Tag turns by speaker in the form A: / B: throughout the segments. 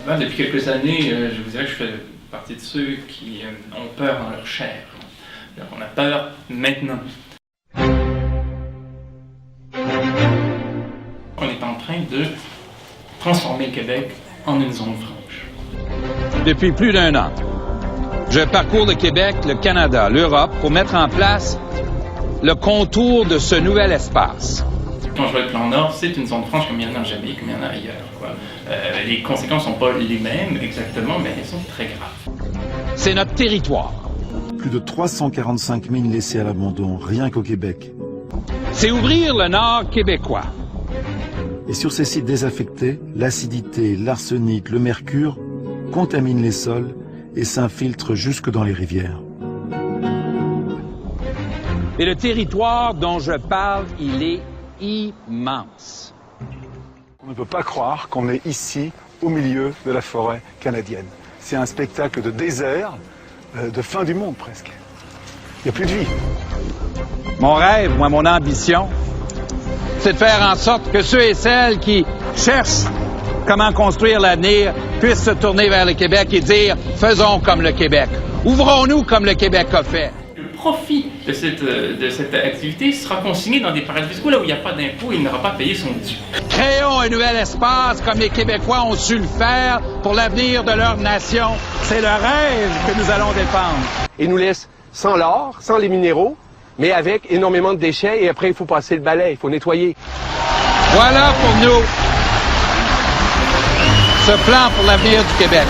A: Ben, depuis quelques années, je vous dirais que je fais partie de ceux qui ont peur dans leur chair. Donc, on a peur maintenant. On est en train de transformer le Québec en une zone franche.
B: Depuis plus d'un an, je parcours le Québec, le Canada, l'Europe pour mettre en place le contour de ce nouvel espace.
A: Quand je vois le plan Nord, c'est une zone franche comme il y en a en Jamaïque, comme il y en a ailleurs, quoi. Les conséquences ne sont pas les mêmes exactement, mais elles sont très graves.
B: C'est notre territoire.
C: Plus de 345 mines laissées à l'abandon, rien qu'au Québec.
B: C'est ouvrir le Nord québécois.
C: Et sur ces sites désaffectés, l'acidité, l'arsenic, le mercure contaminent les sols et s'infiltrent jusque dans les rivières.
B: Et le territoire dont je parle, il est immense.
D: On ne peut pas croire qu'on est ici, au milieu de la forêt canadienne. C'est un spectacle de désert, de fin du monde presque. Il n'y a plus de vie.
B: Mon rêve, mon ambition, c'est de faire en sorte que ceux et celles qui cherchent comment construire l'avenir puissent se tourner vers le Québec et dire « Faisons comme le Québec. Ouvrons-nous comme le Québec a fait. »
A: Le profit de cette activité sera consigné dans des paradis fiscaux, là où il n'y a pas d'impôt, il n'aura pas payé son dû.
B: Créons un nouvel espace comme les Québécois ont su le faire pour l'avenir de leur nation. C'est le rêve que nous allons défendre.
E: Et nous laisse sans l'or, sans les minéraux, mais avec énormément de déchets et après il faut passer le balai, il faut nettoyer.
B: Voilà pour nous ce plan pour l'avenir du Québec.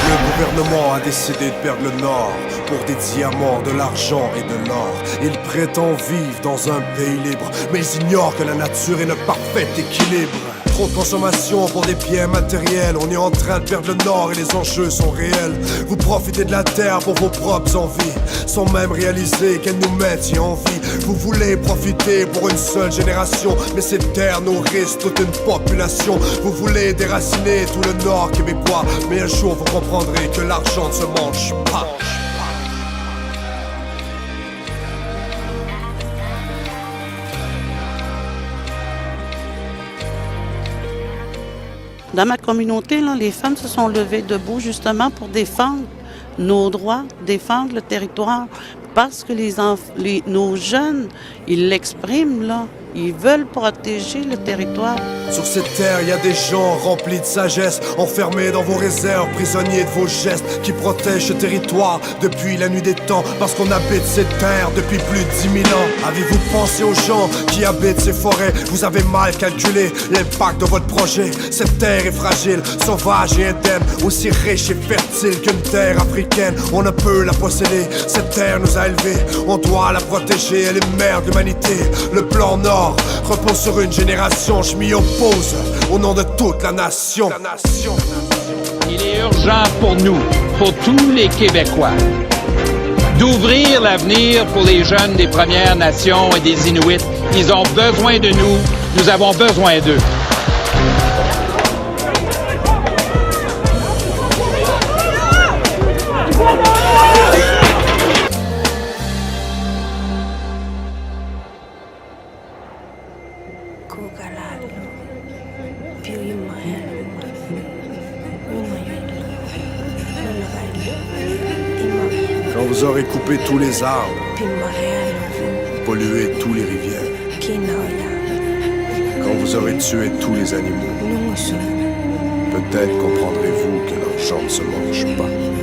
F: Le gouvernement a décidé de perdre le Nord pour des diamants, de l'argent et de l'or. Il prétend vivre dans un pays libre, mais il ignore que la nature est le parfait équilibre. Trop de consommation pour des biens matériels. On est en train de perdre le Nord et les enjeux sont réels. Vous profitez de la terre pour vos propres envies, sans même réaliser qu'elle nous maintient en vie. Vous voulez profiter pour une seule génération, mais ces terres nourrissent toute une population. Vous voulez déraciner tout le Nord québécois, mais un jour vous comprendrez que l'argent ne se mange pas.
G: Dans ma communauté, là, les femmes se sont levées debout justement pour défendre nos droits, défendre le territoire, parce que nos jeunes, ils l'expriment, là. Ils veulent protéger le territoire.
F: Sur cette terre, il y a des gens remplis de sagesse, enfermés dans vos réserves, prisonniers de vos gestes, qui protègent ce territoire depuis la nuit des temps, parce qu'on habite cette terre depuis plus de 10 000 ans. Avez-vous pensé aux gens qui habitent ces forêts? Vous avez mal calculé l'impact de votre projet. Cette terre est fragile, sauvage et indemne, aussi riche et fertile qu'une terre africaine. On ne peut la posséder, cette terre nous a élevés, on doit la protéger, elle est mère de l'humanité. Le plan Nord repose sur une génération, je m'y oppose au nom de toute la nation.
B: Il est urgent pour nous, pour tous les Québécois, d'ouvrir l'avenir pour les jeunes des Premières Nations et des Inuits. Ils ont besoin de nous, nous avons besoin d'eux.
F: Quand vous aurez coupé tous les arbres, pollué tous les rivières, quand vous aurez tué tous les animaux, peut-être comprendrez-vous que l'argent ne se mange pas.